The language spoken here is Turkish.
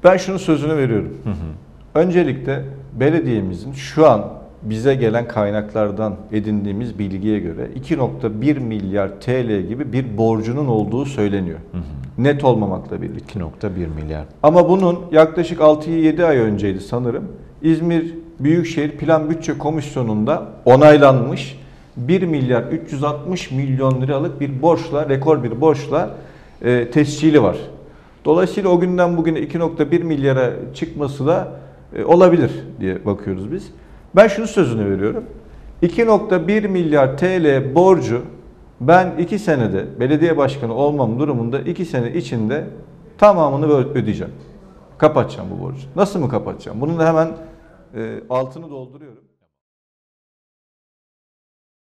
Ben şunun sözünü veriyorum. Öncelikle belediyemizin şu an bize gelen kaynaklardan edindiğimiz bilgiye göre 2,1 milyar TL gibi bir borcunun olduğu söyleniyor. Net olmamakla birlikte. 2,1 milyar. Ama bunun yaklaşık 6-7 ay önceydi sanırım. İzmir Büyükşehir Plan Bütçe Komisyonu'nda onaylanmış 1 milyar 360 milyon liralık bir borçla, rekor bir borçla tescili var. Dolayısıyla o günden bugüne 2,1 milyara çıkması da olabilir diye bakıyoruz biz. Ben şunu sözünü veriyorum. 2,1 milyar TL borcu ben 2 senede belediye başkanı olmam durumunda 2 sene içinde tamamını ödeyeceğim. Kapatacağım bu borcu. Nasıl mı kapatacağım? Bunun da hemen altını dolduruyorum.